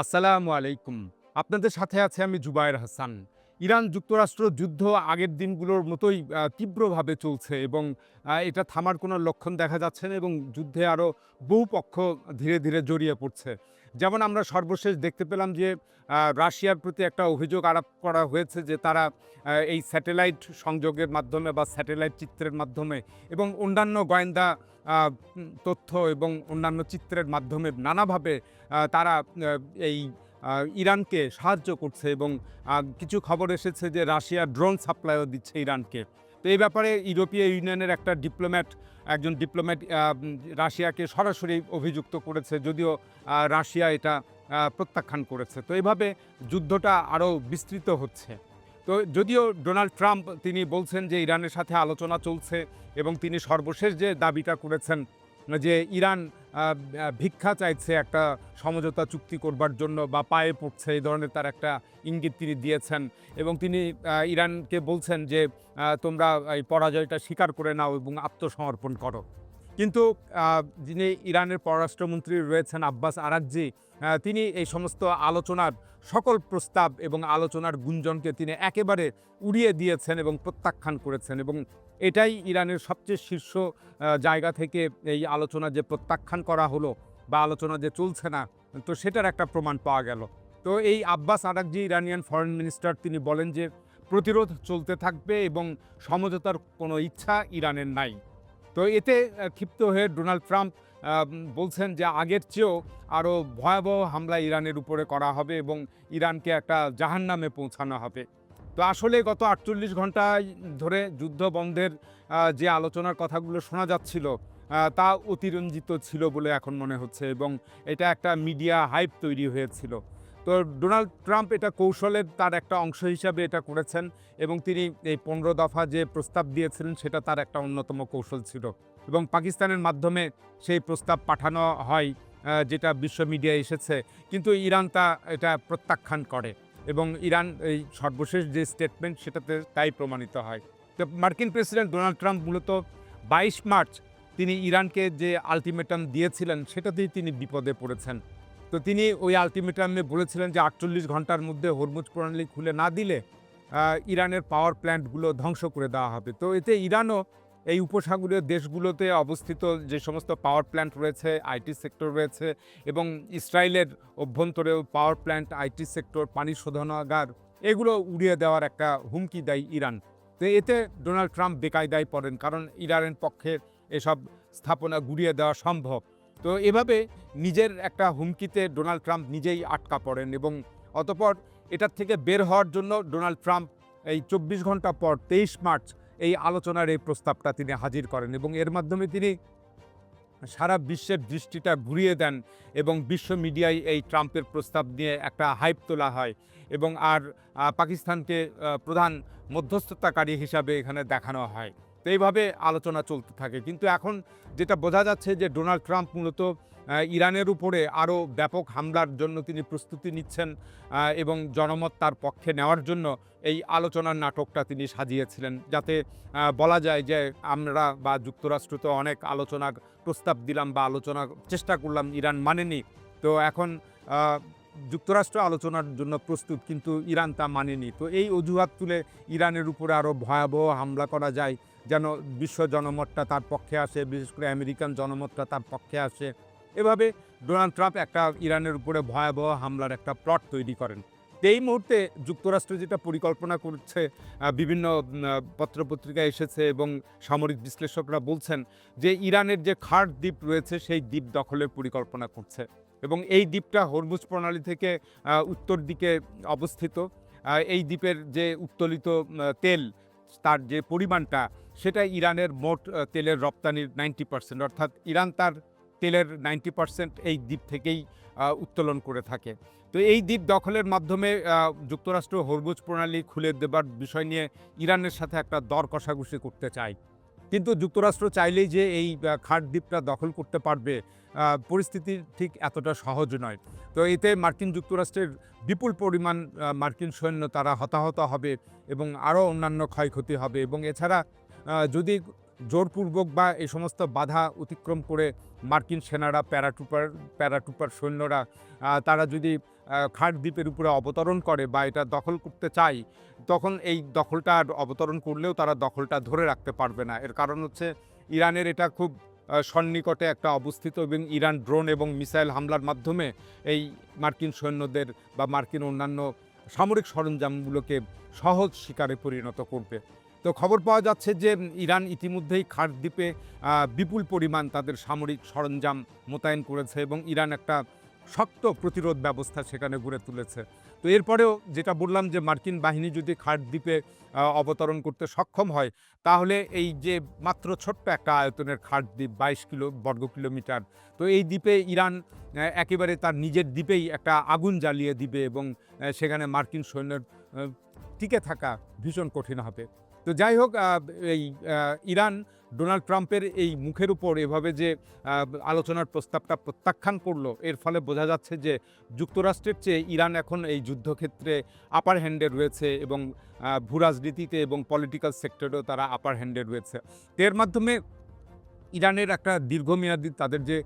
আসসালামু আলাইকুম। আপনাদের সাথে আছে আমি জুবায়ের হাসান। ইরান যুক্তরাষ্ট্র যুদ্ধ আগের দিনগুলোর মতোই তীব্রভাবে চলছে এবং এটা থামার কোনো লক্ষণ দেখা যাচ্ছে না এবং যুদ্ধে আরও বহু পক্ষ ধীরে, ধীরে জড়িয়ে পড়ছে। যেমন আমরা সর্বশেষ দেখতে পেলাম যে রাশিয়ার প্রতি একটা অভিযোগ আরোপ করা হয়েছে যে তারা এই স্যাটেলাইট সংযোগের মাধ্যমে বা স্যাটেলাইট চিত্রের মাধ্যমে এবং অন্যান্য গোয়েন্দা আ তথ্য এবং অন্যান্য চিত্রের মাধ্যমে নানাভাবে তারা এই ইরানকে সাহায্য করছে এবং কিছু খবর এসেছে যে রাশিয়া ড্রোন সাপ্লাইও দিচ্ছে ইরানকে। তো এই ব্যাপারে ইউরোপীয় ইউনিয়নের একজন ডিপ্লোম্যাট রাশিয়াকে সরাসরি অভিযুক্ত করেছে, যদিও রাশিয়া এটা প্রত্যাখ্যান করেছে। তো এভাবে যুদ্ধটা আরও বিস্তৃত হচ্ছে। তো যদিও ডোনাল্ড ট্রাম্প তিনি বলছেন যে ইরানের সাথে আলোচনা চলছে এবং তিনি সর্বশেষ যে দাবিটা করেছেন যে ইরান ভিক্ষা চাইছে একটা সমঝোতা চুক্তি করবার জন্য বা পায়ে পড়ছে, এই ধরনের তার একটা ইঙ্গিত তিনি দিয়েছেন এবং তিনি ইরানকে বলছেন যে তোমরা এই পরাজয়টা স্বীকার করে নাও এবং আত্মসমর্পণ করো। কিন্তু যিনি ইরানের পররাষ্ট্রমন্ত্রী রয়েছেন আব্বাস আরাকজি, তিনি এই সমস্ত আলোচনার সকল প্রস্তাব এবং আলোচনার গুঞ্জনকে তিনি একেবারে উড়িয়ে দিয়েছেন এবং প্রত্যাখ্যান করেছেন এবং এটাই ইরানের সবচেয়ে শীর্ষ জায়গা থেকে এই আলোচনা যে প্রত্যাখ্যান করা হলো বা আলোচনা যে চলছে না, তো সেটার একটা প্রমাণ পাওয়া গেল। তো এই আব্বাস আরাকজি, ইরানিয়ান ফরেন মিনিস্টার, তিনি বলেন যে প্রতিরোধ চলতে থাকবে এবং সমঝোতার কোনো ইচ্ছা ইরানের নাই। তো এতে ক্ষিপ্ত হয়ে ডোনাল্ড ট্রাম্প বলছেন যে আগের চেয়েও আরও ভয়াবহ হামলা ইরানের উপরে করা হবে এবং ইরানকে একটা জাহান্নামে পৌঁছানো হবে। তো আসলে গত ৪৮ ঘণ্টায় ধরে যুদ্ধ বন্ধের যে আলোচনার কথাগুলো শোনা যাচ্ছিল, তা অতিরঞ্জিত ছিল বলে এখন মনে হচ্ছে এবং এটা একটা মিডিয়া হাইপ তৈরি হয়েছিল। তো ডোনাল্ড ট্রাম্প এটা কৌশলের তার একটা অংশ হিসাবে এটা করেছেন এবং তিনি এই ১৫ দফা যে প্রস্তাব দিয়েছিলেন সেটা তার একটা অন্যতম কৌশল ছিল এবং পাকিস্তানের মাধ্যমে সেই প্রস্তাব পাঠানো হয়, যেটা বিশ্ব মিডিয়ায় এসেছে। কিন্তু ইরান এটা প্রত্যাখ্যান করে এবং ইরান এই সর্বশেষ যে স্টেটমেন্ট সেটাতে তাই প্রমাণিত হয়। তো মার্কিন প্রেসিডেন্ট ডোনাল্ড ট্রাম্প মূলত ২২ মার্চ তিনি ইরানকে যে আল্টিমেটাম দিয়েছিলেন সেটাতেই তিনি বিপদে পড়েছেন। তো তিনি ওই আল্টিমেটামে বলেছিলেন যে ৪৮ ঘণ্টার মধ্যে হরমুজ প্রণালী খুলে না দিলে ইরানের পাওয়ার প্ল্যান্টগুলো ধ্বংস করে দেওয়া হবে। তো এতে ইরানও এই উপসাগরীয় দেশগুলোতে অবস্থিত যে সমস্ত পাওয়ার প্ল্যান্ট রয়েছে, আইটি সেক্টর রয়েছে এবং ইসরায়েলের অভ্যন্তরেও পাওয়ার প্ল্যান্ট, আইটি সেক্টর, পানি শোধনাগার, এগুলো উড়িয়ে দেওয়ার একটা হুমকি দেয় ইরান। তো এতে ডোনাল্ড ট্রাম্প বেকায়দায় পড়েন, কারণ ইরানের পক্ষে এসব স্থাপনা গুঁড়িয়ে দেওয়া সম্ভব। তো এভাবে নিজের একটা হুমকিতে ডোনাল্ড ট্রাম্প নিজেই আটকা পড়েন এবং অতঃপর এটার থেকে বের হওয়ার জন্য ডোনাল্ড ট্রাম্প এই ২৪ ঘণ্টা পর ২৩ মার্চ এই আলোচনার এই প্রস্তাবটা তিনি হাজির করেন এবং এর মাধ্যমে তিনি সারা বিশ্বের দৃষ্টিটা ঘুরিয়ে দেন এবং বিশ্ব মিডিয়ায় এই ট্রাম্পের প্রস্তাব নিয়ে একটা হাইপ তোলা হয় এবং পাকিস্তানকে প্রধান মধ্যস্থতাকারী হিসাবে এখানে দেখানো হয়। তো এইভাবে আলোচনা চলতে থাকে। কিন্তু এখন যেটা বোঝা যাচ্ছে যে ডোনাল্ড ট্রাম্প মূলত ইরানের উপরে আরও ব্যাপক হামলার জন্য তিনি প্রস্তুতি নিচ্ছেন এবং জনমত তার পক্ষে নেওয়ার জন্য এই আলোচনার নাটকটা তিনি সাজিয়েছিলেন, যাতে বলা যায় যে আমরা বা যুক্তরাষ্ট্র তো অনেক আলোচনার প্রস্তাব দিলাম বা আলোচনার চেষ্টা করলাম, ইরান মানেনি। তো এখন যুক্তরাষ্ট্র আলোচনার জন্য প্রস্তুত, কিন্তু ইরান তা মানেনি। তো এই অজুহাত তুলে ইরানের উপরে আরও ভয়াবহ হামলা করা যায়, যেন বিশ্ব জনমতটা তার পক্ষে আসে, বিশেষ করে আমেরিকান জনমতটা তার পক্ষে আসে। এভাবে ডোনাল্ড ট্রাম্প একটা ইরানের উপরে ভয়াবহ হামলার একটা প্লট তৈরি করেন। এই মুহূর্তে যুক্তরাষ্ট্র যেটা পরিকল্পনা করছে, বিভিন্ন পত্রপত্রিকায় এসেছে এবং সামরিক বিশ্লেষকরা বলছেন যে ইরানের যে খার্ড দ্বীপ রয়েছে সেই দ্বীপ দখলের পরিকল্পনা করছে এবং এই দ্বীপটা হরমুজ প্রণালী থেকে উত্তর দিকে অবস্থিত। এই দ্বীপের যে উত্তোলিত তেল, তার যে পরিমাণটা, সেটা ইরানের মোট তেলের রপ্তানির 90%, অর্থাৎ ইরান তার তেলের 90% এই দ্বীপ থেকেই উত্তোলন করে থাকে। তো এই দ্বীপ দখলের মাধ্যমে যুক্তরাষ্ট্র হরমুজ প্রণালী খুলে দেবার বিষয় নিয়ে ইরানের সাথে একটা দর কষাকষি করতে চায়। কিন্তু যুক্তরাষ্ট্র চাইলেই যে এই খাড় দ্বীপটা দখল করতে পারবে, পরিস্থিতি ঠিক এতটা সহজ নয়। তো এতে মার্কিন যুক্তরাষ্ট্রের বিপুল পরিমাণ মার্কিন সৈন্য তারা হতাহত হবে এবং আরও অন্যান্য ক্ষয়ক্ষতি হবে এবং এছাড়া যদি জোরপূর্বক বা এই সমস্ত বাধা অতিক্রম করে মার্কিন সেনারা, প্যারাট্রুপার সৈন্যরা তারা যদি খাড় দ্বীপের উপরে অবতরণ করে বা এটা দখল করতে চায়, তখন এই দখলটা অবতরণ করলেও তারা দখলটা ধরে রাখতে পারবে না। এর কারণ হচ্ছে ইরানের এটা খুব সন্নিকটে একটা অবস্থিত এবং ইরান ড্রোন এবং মিসাইল হামলার মাধ্যমে এই মার্কিন সৈন্যদের বা মার্কিন অন্যান্য সামরিক সরঞ্জামগুলোকে সহজ শিকারে পরিণত করবে। তো খবর পাওয়া যাচ্ছে যে ইরান ইতিমধ্যেই খাড় দ্বীপে বিপুল পরিমাণ তাদের সামরিক সরঞ্জাম মোতায়েন করেছে এবং ইরান একটা শক্ত প্রতিরোধ ব্যবস্থা সেখানে গড়ে তুলেছে। তো এরপরেও যেটা বললাম যে মার্কিন বাহিনী যদি খাড় দ্বীপে অবতরণ করতে সক্ষম হয়, তাহলে এই যে মাত্র ছোট্ট একটা আয়তনের খাড় দ্বীপ ২২ বর্গ কিলোমিটার, তো এই দ্বীপে ইরান একেবারে তার নিজের দ্বীপেই একটা আগুন জ্বালিয়ে দিবে এবং সেখানে মার্কিন সৈন্যের টিকে থাকা ভীষণ কঠিন হবে। তো যাই হোক, এই ইরান ডোনাল্ড ট্রাম্পের এই মুখের উপর এভাবে যে আলোচনার প্রস্তাবটা প্রত্যাখ্যান করলো, এর ফলে বোঝা যাচ্ছে যে যুক্তরাষ্ট্রের চেয়ে ইরান এখন এই যুদ্ধক্ষেত্রে আপার হ্যান্ডে রয়েছে এবং ভূরাজনীতিতে এবং পলিটিক্যাল সেক্টরেও তারা আপার হ্যান্ডে রয়েছে। এর মাধ্যমে ইরানের একটা দীর্ঘমেয়াদী তাদের যে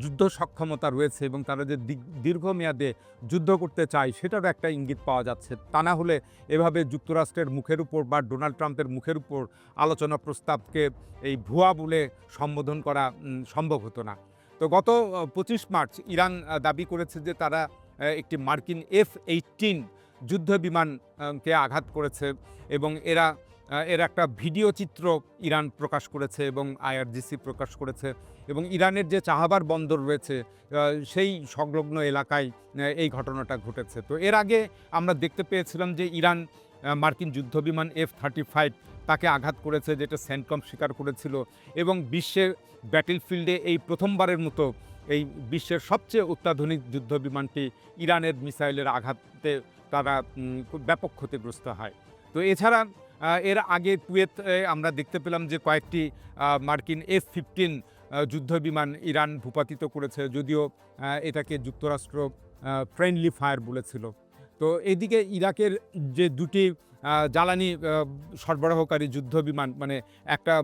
যুদ্ধ সক্ষমতা রয়েছে এবং তারা যে দীর্ঘমেয়াদে যুদ্ধ করতে চায়, সেটারও একটা ইঙ্গিত পাওয়া যাচ্ছে। তা না হলে এভাবে যুক্তরাষ্ট্রের মুখের উপর বা ডোনাল্ড ট্রাম্পের মুখের উপর আলোচনা প্রস্তাবকে এই ভুয়া বলে সম্বোধন করা সম্ভব হতো না। তো গত ২৫ মার্চ ইরান দাবি করেছে যে তারা একটি মার্কিন F-18 যুদ্ধ বিমানকে আঘাত করেছে এবং এর একটা ভিডিও চিত্র ইরান প্রকাশ করেছে এবং IRGC প্রকাশ করেছে এবং ইরানের যে চাহাবার বন্দর রয়েছে সেই সংলগ্ন এলাকায় এই ঘটনাটা ঘটেছে। তো এর আগে আমরা দেখতে পেয়েছিলাম যে ইরান মার্কিন যুদ্ধবিমান F-35 তাকে আঘাত করেছে, যেটা সেন্টকম স্বীকার করেছিল এবং বিশ্বের ব্যাটেলফিল্ডে এই প্রথমবারের মতো এই বিশ্বের সবচেয়ে অত্যাধুনিক যুদ্ধবিমানটি ইরানের মিসাইলের আঘাতে তারা খুব ব্যাপক ক্ষতিগ্রস্ত হয়। তো এছাড়া এর আগে কুয়েতে আমরা দেখতে পেলাম যে কয়েকটি মার্কিন F-15 যুদ্ধবিমান ইরান ভূপাতিত করেছে, যদিও এটাকে যুক্তরাষ্ট্র ফ্রেন্ডলি ফায়ার বলেছিল। তো এদিকে ইরাকের যে দুটি জ্বালানি সরবরাহকারী যুদ্ধবিমান, মানে একটা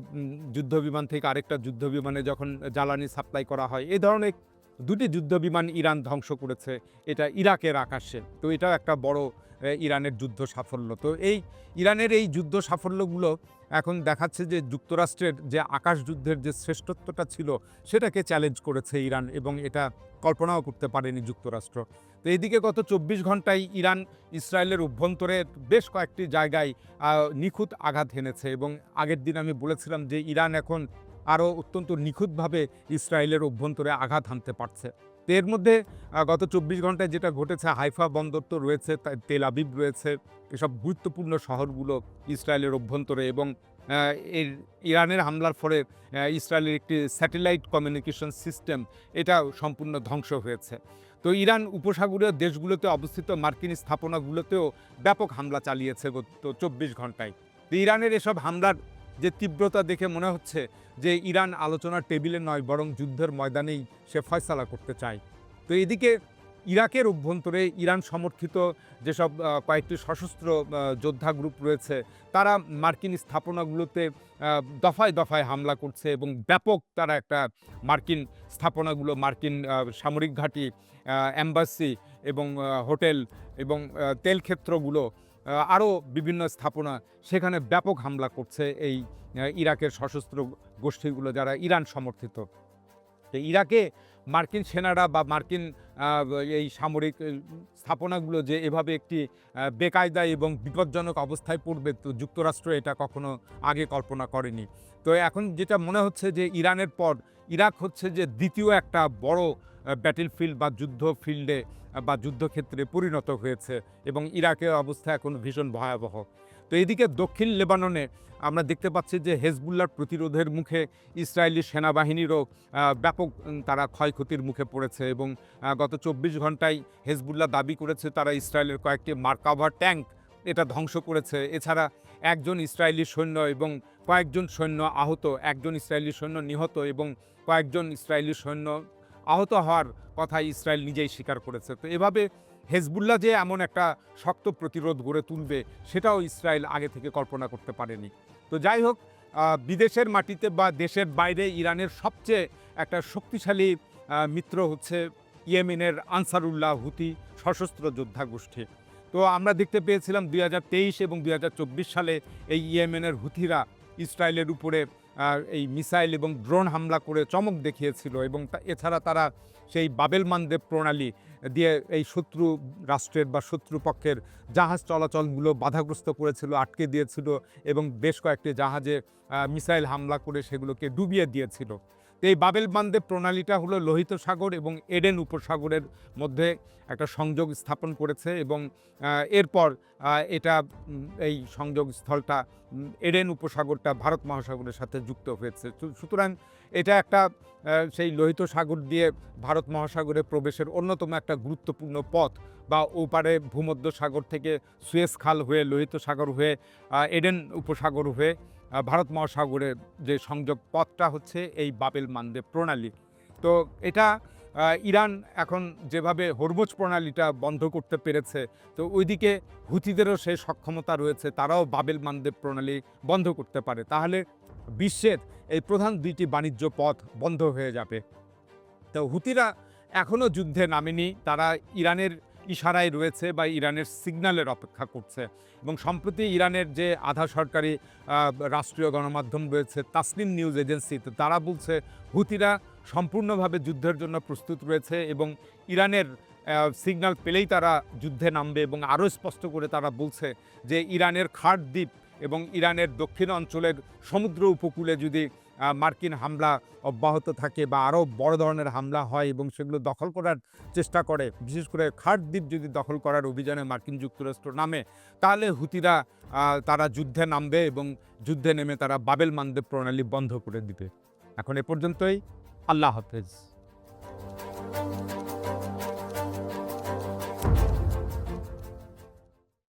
যুদ্ধবিমান থেকে আরেকটা যুদ্ধবিমানে যখন জ্বালানি সাপ্লাই করা হয়, এই ধরনের দুটি যুদ্ধবিমান ইরান ধ্বংস করেছে, এটা ইরাকের আকাশে। তো এটাও একটা বড় ইরানের যুদ্ধ সাফল্য। তো এই ইরানের এই যুদ্ধ সাফল্যগুলো এখন দেখাচ্ছে যে যুক্তরাষ্ট্রের যে আকাশ যুদ্ধের যে শ্রেষ্ঠত্বটা ছিল, সেটাকে চ্যালেঞ্জ করেছে ইরান এবং এটা কল্পনাও করতে পারেনি যুক্তরাষ্ট্র। তো এইদিকে গত ২৪ ঘন্টায় ইরান ইসরায়েলের অভ্যন্তরে বেশ কয়েকটি জায়গায় নিখুঁত আঘাত হেনেছে এবং আগের দিন আমি বলেছিলাম যে ইরান এখন আরও অত্যন্ত নিখুঁতভাবে ইসরায়েলের অভ্যন্তরে আঘাত হানতে পারছে। তো এর মধ্যে গত ২৪ ঘন্টায় যেটা ঘটেছে, হাইফা বন্দর তো রয়েছে, তেল আবিব রয়েছে, এসব গুরুত্বপূর্ণ শহরগুলো ইসরায়েলের অভ্যন্তরে এবং এর ইরানের হামলার ফলে ইসরায়েলের একটি স্যাটেলাইট কমিউনিকেশন সিস্টেম এটাও সম্পূর্ণ ধ্বংস হয়েছে। তো ইরান উপসাগরীয় দেশগুলোতে অবস্থিত মার্কিন স্থাপনাগুলোতেও ব্যাপক হামলা চালিয়েছে গত ২৪ ঘন্টায়। তো ইরানের এসব হামলার যে তীব্রতা দেখে মনে হচ্ছে যে ইরান আলোচনার টেবিলে নয়, বরং যুদ্ধের ময়দানেই সে ফয়সালা করতে চায়। তো এদিকে ইরাকের অভ্যন্তরে ইরান সমর্থিত যেসব কয়েকটি সশস্ত্র যোদ্ধা গ্রুপ রয়েছে, তারা মার্কিন স্থাপনাগুলোতে দফায় দফায় হামলা করছে এবং ব্যাপক তারা একটা মার্কিন স্থাপনাগুলো, মার্কিন সামরিক ঘাঁটি, এম্বাসি এবং হোটেল এবং তেলক্ষেত্রগুলো, আরও বিভিন্ন স্থাপনা, সেখানে ব্যাপক হামলা করছে এই ইরাকের সশস্ত্র গোষ্ঠীগুলো যারা ইরান সমর্থিত। তো ইরাকে মার্কিন সেনারা বা মার্কিন এই সামরিক স্থাপনাগুলো যে এভাবে একটি বেকায়দা এবং বিপজ্জনক অবস্থায় পড়বে, তো যুক্তরাষ্ট্র এটা কখনো আগে কল্পনা করেনি। তো এখন যেটা মনে হচ্ছে যে ইরানের পর ইরাক হচ্ছে যে দ্বিতীয় একটা বড় ব্যাটেলফিল্ড বা যুদ্ধ ফিল্ডে বা যুদ্ধক্ষেত্রে পরিণত হয়েছে এবং ইরাকের অবস্থা এখন ভীষণ ভয়াবহ। তো এদিকে দক্ষিণ লেবাননে আমরা দেখতে পাচ্ছি যে হেজবুল্লাহর প্রতিরোধের মুখে ইসরায়েলি সেনাবাহিনীরও ব্যাপক তারা ক্ষয়ক্ষতির মুখে পড়েছে এবং গত ২৪ ঘন্টায় হেজবুল্লাহ দাবি করেছে তারা ইসরায়েলের কয়েকটি মার্কাভা ট্যাঙ্ক এটা ধ্বংস করেছে। এছাড়া একজন ইসরায়েলি সৈন্য এবং কয়েকজন সৈন্য আহত, একজন ইসরায়েলি সৈন্য নিহত এবং কয়েকজন ইসরায়েলি সৈন্য আহত হওয়ার কথা ইসরায়েল নিজেই স্বীকার করেছে। তো এভাবে হেজবুল্লাহ যে এমন একটা শক্ত প্রতিরোধ গড়ে তুলবে, সেটাও ইসরায়েল আগে থেকে কল্পনা করতে পারেনি। তো যাই হোক, বিদেশের মাটিতে বা দেশের বাইরে ইরানের সবচেয়ে একটা শক্তিশালী মিত্র হচ্ছে ইয়েমেনের আনসারুল্লাহ হুতি সশস্ত্র যোদ্ধা গোষ্ঠী। তো আমরা দেখতে পেয়েছিলাম 2023 এবং 2024 সালে এই ইয়েমেনের হুথিরা ইসরায়েলের উপরে এই মিসাইল এবং ড্রোন হামলা করে চমক দেখিয়েছিল এবং এছাড়া তারা সেই বাবেল মানদেব প্রণালী দিয়ে এই শত্রু রাষ্ট্রের বা শত্রুপক্ষের জাহাজ চলাচলগুলো বাধাগ্রস্ত করেছিল, আটকে দিয়েছিল এবং বেশ কয়েকটি জাহাজে মিসাইল হামলা করে সেগুলোকে ডুবিয়ে দিয়েছিল। তো এই বাবেল মানদেব প্রণালীটা হলো লোহিত সাগর এবং এডেন উপসাগরের মধ্যে একটা সংযোগ স্থাপন করেছে এবং এরপর এটা এই সংযোগ স্থলটা এডেন উপসাগরটা ভারত মহাসাগরের সাথে যুক্ত হয়েছে। সুতরাং এটা একটা সেই লোহিত সাগর দিয়ে ভারত মহাসাগরে প্রবেশের অন্যতম একটা গুরুত্বপূর্ণ পথ, বা ওপারে ভূমধ্য সাগর থেকে সুয়েজ খাল হয়ে লোহিত সাগর হয়ে এডেন উপসাগর হয়ে ভারত মহাসাগরের যে সংযোগ পথটা হচ্ছে এই বাবেল মানদেব প্রণালী। তো এটা ইরান এখন যেভাবে হরমুজ প্রণালীটা বন্ধ করতে পেরেছে, তো ওইদিকে হুথিদেরও সেই সক্ষমতা রয়েছে, তারাও বাবেল মানদেব প্রণালী বন্ধ করতে পারে। তাহলে বিশ্বের এই প্রধান দুইটি বাণিজ্য পথ বন্ধ হয়ে যাবে। তো হুথিরা এখনও যুদ্ধে নামেনি, তারা ইরানের ইশারায় রয়েছে বা ইরানের সিগন্যালের অপেক্ষা করছে। এবং সম্প্রতি ইরানের যে আধা সরকারি রাষ্ট্রীয় গণমাধ্যম রয়েছে তাসনিম নিউজ এজেন্সি, তো তারা বলছে হুথিরা সম্পূর্ণভাবে যুদ্ধের জন্য প্রস্তুত রয়েছে এবং ইরানের সিগন্যাল পেলেই তারা যুদ্ধে নামবে। এবং আরও স্পষ্ট করে তারা বলছে যে ইরানের খাট দ্বীপ এবং ইরানের দক্ষিণ অঞ্চলের সমুদ্র উপকূলে যদি মার্কিন হামলা অব্যাহত থাকে বা আরও বড় ধরনের হামলা হয় এবং সেগুলো দখল করার চেষ্টা করে, বিশেষ করে খাট দ্বীপ যদি দখল করার অভিযানে মার্কিন যুক্তরাষ্ট্র নামে, তাহলে হুথিরা তারা যুদ্ধে নামবে এবং যুদ্ধে নেমে তারা বাবেল মানদেব প্রণালী বন্ধ করে দিবে। এখন এ পর্যন্তই। আল্লাহ হাফেজ।